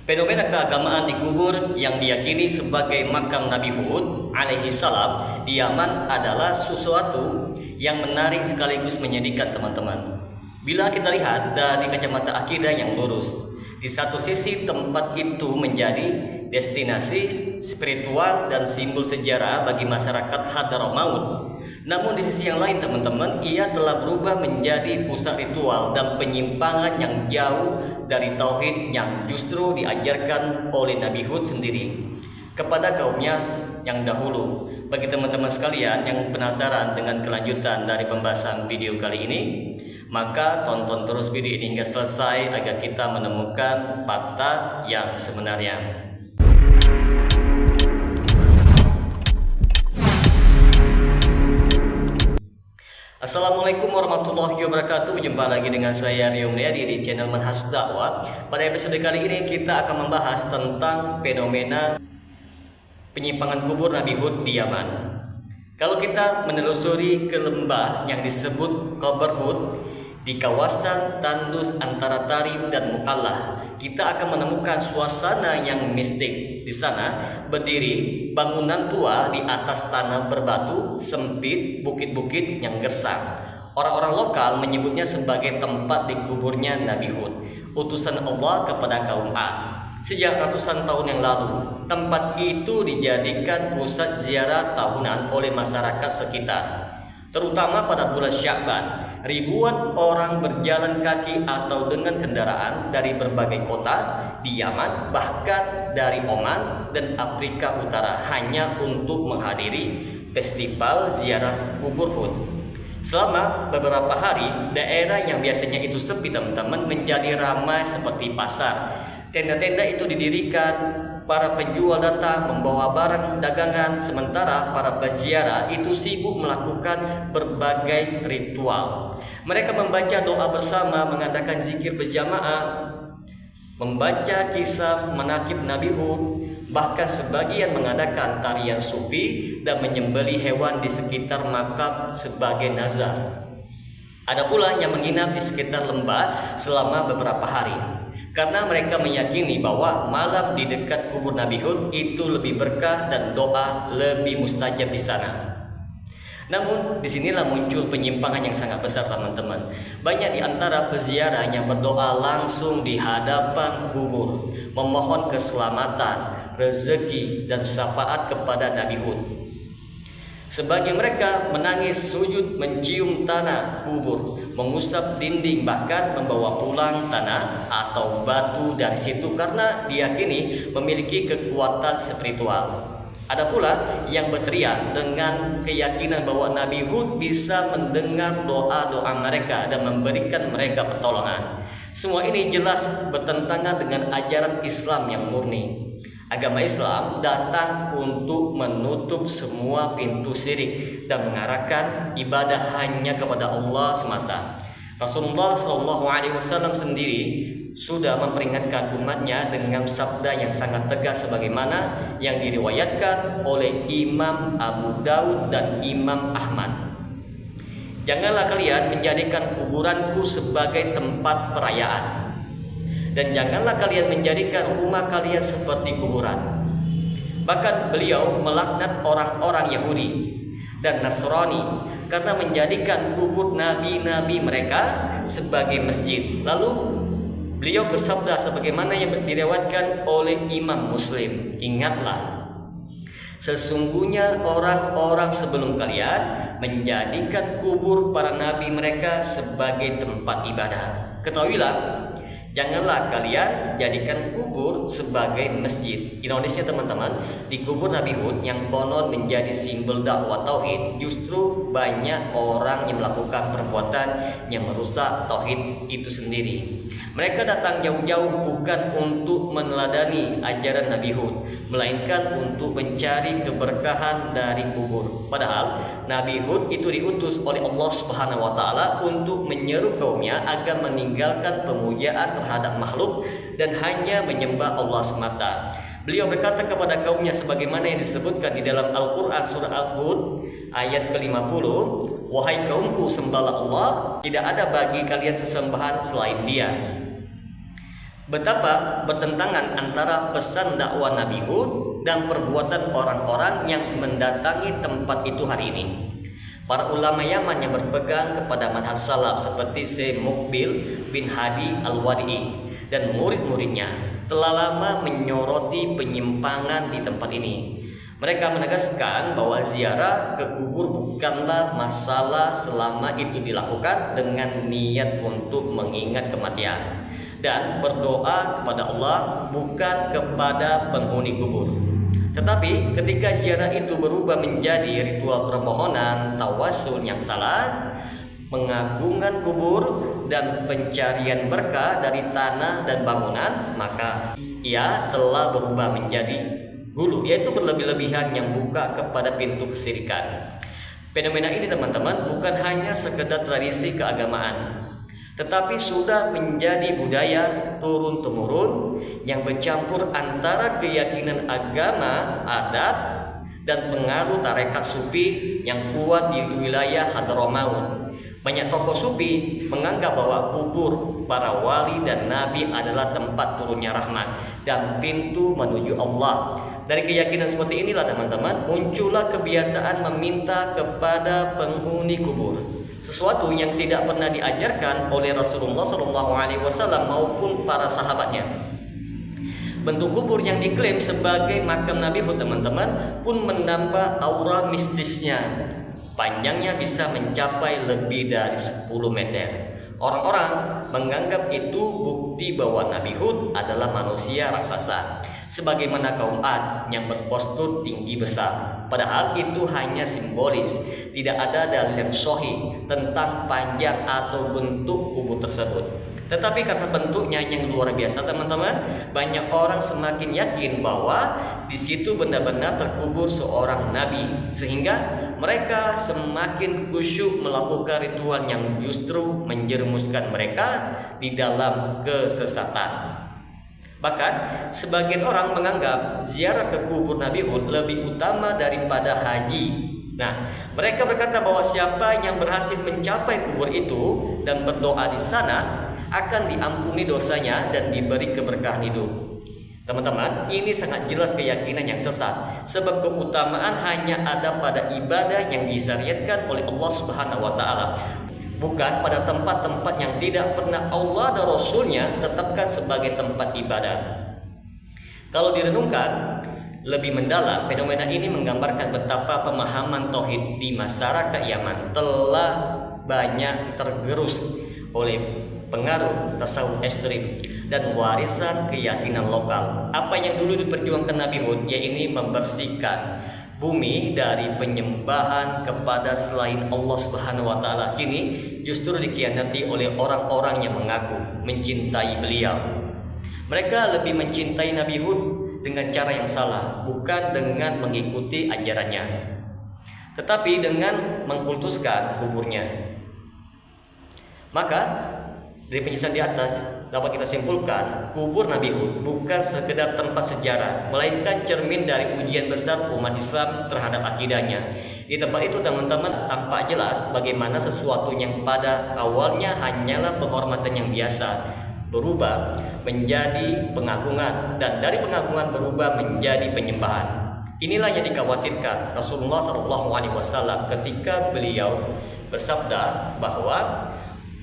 Fenomena keagamaan di kubur yang diyakini sebagai makam Nabi Hud alaihi salam di Yaman adalah sesuatu yang menarik sekaligus menyedihkan, teman-teman. Bila kita lihat dari kacamata akidah yang lurus, di satu sisi tempat itu menjadi destinasi spiritual dan simbol sejarah bagi masyarakat Hadramaut. Namun di sisi yang lain, teman-teman, ia telah berubah menjadi pusat ritual dan penyimpangan yang jauh dari tauhid yang justru diajarkan oleh Nabi Hud sendiri kepada kaumnya yang dahulu. Bagi teman-teman sekalian yang penasaran dengan kelanjutan dari pembahasan video kali ini, maka tonton terus video ini hingga selesai agar kita menemukan fakta yang sebenarnya. Assalamualaikum warahmatullahi wabarakatuh. Jumpa lagi dengan saya Rio Mulyadi di channel Manhaj Dakwah. Pada episode kali ini kita akan membahas tentang fenomena penyimpangan kubur Nabi Hud di Yaman. Kalau kita menelusuri ke lembah yang disebut Qabr Hud di kawasan tandus antara Tarim dan Mukallah, kita akan menemukan suasana yang mistik. Di sana berdiri bangunan tua di atas tanah berbatu sempit, bukit-bukit yang gersang. Orang-orang lokal menyebutnya sebagai tempat dikuburnya Nabi Hud, utusan Allah kepada kaum Ad. Sejak ratusan tahun yang lalu, tempat itu dijadikan pusat ziarah tahunan oleh masyarakat sekitar. Terutama pada bulan Sya'ban, ribuan orang berjalan kaki atau dengan kendaraan dari berbagai kota di Yaman, bahkan dari Oman dan Afrika Utara, hanya untuk menghadiri festival ziarah kubur Hud. Selama beberapa hari, daerah yang biasanya itu sepi, teman-teman, menjadi ramai seperti pasar. Tenda-tenda itu didirikan, para penjual datang membawa barang dagangan, sementara para peziarah itu sibuk melakukan berbagai ritual. Mereka membaca doa bersama, mengadakan zikir berjamaah, membaca kisah menakib Nabi Hud, bahkan sebagian mengadakan tarian sufi dan menyembelih hewan di sekitar makam sebagai nazar. Ada pula yang menginap di sekitar lembah selama beberapa hari, karena mereka meyakini bahwa malam di dekat kubur Nabi Hud itu lebih berkah dan doa lebih mustajab di sana. Namun disinilah muncul penyimpangan yang sangat besar, teman-teman. Banyak di antara peziarah yang berdoa langsung di hadapan kubur, memohon keselamatan, rezeki dan syafaat kepada Nabi Hud. Sebagian mereka menangis sujud mencium tanah kubur, mengusap dinding, bahkan membawa pulang tanah atau batu dari situ karena diyakini memiliki kekuatan spiritual. Ada pula yang berteriak dengan keyakinan bahwa Nabi Hud bisa mendengar doa-doa mereka dan memberikan mereka pertolongan. Semua ini jelas bertentangan dengan ajaran Islam yang murni. Agama Islam datang untuk menutup semua pintu syirik dan mengarahkan ibadah hanya kepada Allah semata. Rasulullah SAW sendiri sudah memperingatkan umatnya dengan sabda yang sangat tegas sebagaimana yang diriwayatkan oleh Imam Abu Daud dan Imam Ahmad. Janganlah kalian menjadikan kuburanku sebagai tempat perayaan, dan janganlah kalian menjadikan rumah kalian seperti kuburan. Bahkan beliau melaknat orang-orang Yahudi dan Nasrani karena menjadikan kubur nabi-nabi mereka sebagai masjid. Lalu beliau bersabda sebagaimana yang diriwayatkan oleh Imam Muslim, ingatlah, sesungguhnya orang-orang sebelum kalian menjadikan kubur para nabi mereka sebagai tempat ibadah. Ketahuilah, janganlah kalian jadikan kubur sebagai masjid. Ironisnya, teman-teman, di kubur Nabi Hud yang konon menjadi simbol dakwah tauhid, justru banyak orang yang melakukan perbuatan yang merusak tauhid itu sendiri. Mereka datang jauh-jauh bukan untuk meneladani ajaran Nabi Hud, melainkan untuk mencari keberkahan dari kubur. Padahal Nabi Hud itu diutus oleh Allah Subhanahu wa taala untuk menyeru kaumnya agar meninggalkan pemujaan terhadap makhluk dan hanya menyembah Allah semata. Beliau berkata kepada kaumnya sebagaimana yang disebutkan di dalam Al-Qur'an surah Al-Hud ayat ke-50, "Wahai kaumku, sembahlah Allah, tidak ada bagi kalian sesembahan selain Dia. Betapa bertentangan antara pesan dakwah Nabi Hud dan perbuatan orang-orang yang mendatangi tempat itu hari ini. Para ulama Yaman yang berpegang kepada manhaj salaf seperti Syekh Muqbil bin Hadi Al-Wadi'i dan murid-muridnya telah lama menyoroti penyimpangan di tempat ini. Mereka menegaskan bahwa ziarah ke kubur bukanlah masalah selama itu dilakukan dengan niat untuk mengingat kematian dan berdoa kepada Allah, bukan kepada penghuni kubur. Tetapi ketika ziarah itu berubah menjadi ritual permohonan, tawassul yang salah, pengagungan kubur dan pencarian berkah dari tanah dan bangunan, maka ia telah berubah menjadi gulu, yaitu berlebih-lebihan yang buka kepada pintu kesyirikan. Fenomena ini teman-teman bukan hanya sekedar tradisi keagamaan, tetapi sudah menjadi budaya turun-temurun yang bercampur antara keyakinan agama, adat, dan pengaruh tarekat sufi yang kuat di wilayah Hadramaut. Banyak tokoh sufi menganggap bahwa kubur para wali dan nabi adalah tempat turunnya rahmat dan pintu menuju Allah. Dari keyakinan seperti inilah teman-teman, muncullah kebiasaan meminta kepada penghuni kubur, sesuatu yang tidak pernah diajarkan oleh Rasulullah SAW maupun para sahabatnya. Bentuk kubur yang diklaim sebagai makam Nabi Hud teman-teman pun menambah aura mistisnya. Panjangnya bisa mencapai lebih dari 10 meter. Orang-orang menganggap itu bukti bahwa Nabi Hud adalah manusia raksasa, sebagaimana kaum Ad yang berpostur tinggi besar. Padahal itu hanya simbolis, tidak ada dalil yang sahih tentang panjang atau bentuk kubur tersebut. Tetapi karena bentuknya yang luar biasa teman-teman, banyak orang semakin yakin bahwa di situ benar-benar terkubur seorang nabi, sehingga mereka semakin khusyuk melakukan ritual yang justru menjerumuskan mereka di dalam kesesatan. Bahkan sebagian orang menganggap ziarah ke kubur Nabi Hud lebih utama daripada haji. Nah, mereka berkata bahwa siapa yang berhasil mencapai kubur itu dan berdoa di sana akan diampuni dosanya dan diberi keberkahan hidup. Teman-teman, ini sangat jelas keyakinan yang sesat, sebab keutamaan hanya ada pada ibadah yang disyariatkan oleh Allah Subhanahu wa taala, bukan pada tempat-tempat yang tidak pernah Allah dan Rasulnya tetapkan sebagai tempat ibadah. Kalau direnungkan lebih mendalam, fenomena ini menggambarkan betapa pemahaman tauhid di masyarakat Yaman telah banyak tergerus oleh pengaruh tasawuf ekstrim dan warisan keyakinan lokal. Apa yang dulu diperjuangkan Nabi Hud, yaitu membersihkan bumi dari penyembahan kepada selain Allah Subhanahu wa taala, kini justru dikhianati oleh orang-orang yang mengaku mencintai beliau. Mereka lebih mencintai Nabi Hud dengan cara yang salah, bukan dengan mengikuti ajarannya, tetapi dengan mengkultuskan kuburnya. Maka dari penjelasan di atas dapat kita simpulkan, kubur Nabi Hud bukan sekedar tempat sejarah, melainkan cermin dari ujian besar umat Islam terhadap akidahnya. Di tempat itu teman-teman tampak jelas bagaimana sesuatu yang pada awalnya hanyalah penghormatan yang biasa berubah menjadi pengagungan, dan dari pengagungan berubah menjadi penyembahan. Inilah yang dikhawatirkan Rasulullah SAW ketika beliau bersabda bahwa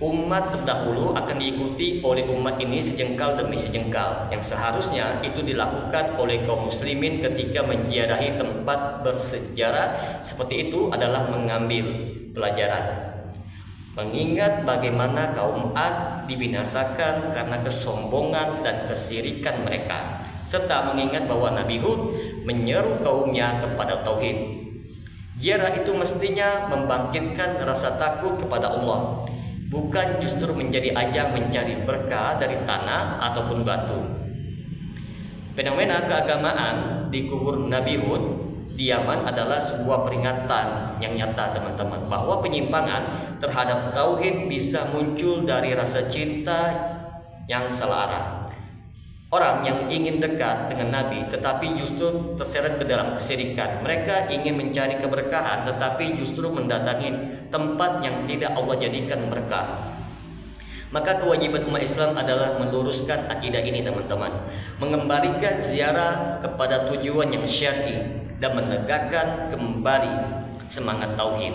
umat terdahulu akan diikuti oleh umat ini sejengkal demi sejengkal, yang seharusnya itu dilakukan oleh kaum muslimin ketika menziarahi tempat bersejarah seperti itu adalah mengambil pelajaran, mengingat bagaimana kaum Ad dibinasakan karena kesombongan dan kesirikan mereka, serta mengingat bahwa Nabi Hud menyeru kaumnya kepada tauhid. Ziarah itu mestinya membangkitkan rasa takut kepada Allah, bukan justru menjadi ajang mencari berkah dari tanah ataupun batu. Fenomena keagamaan di kubur Nabi Hud di Yaman adalah sebuah peringatan yang nyata teman-teman, bahwa penyimpangan terhadap tauhid bisa muncul dari rasa cinta yang salah arah. Orang yang ingin dekat dengan Nabi tetapi justru terseret ke dalam kesyirikan. Mereka ingin mencari keberkahan tetapi justru mendatangi tempat yang tidak Allah jadikan berkah. Maka kewajiban umat Islam adalah meluruskan akidah ini teman-teman, mengembalikan ziarah kepada tujuan yang syar'i dan menegakkan kembali semangat tauhid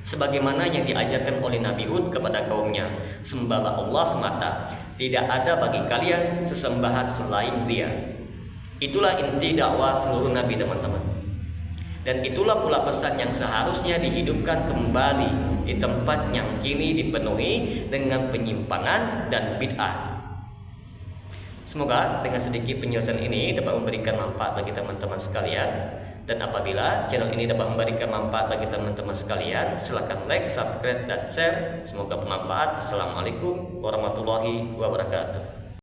sebagaimana yang diajarkan oleh Nabi Hud kepada kaumnya. Sembahlah Allah semata, tidak ada bagi kalian sesembahan selain Dia. Itulah inti dakwah seluruh nabi teman-teman. Dan itulah pula pesan yang seharusnya dihidupkan kembali di tempat yang kini dipenuhi dengan penyimpangan dan bid'ah. Semoga dengan sedikit penjelasan ini dapat memberikan manfaat bagi teman-teman sekalian. Dan apabila channel ini dapat memberikan manfaat bagi teman-teman sekalian, silakan like, subscribe, dan share. Semoga bermanfaat. Assalamualaikum warahmatullahi wabarakatuh.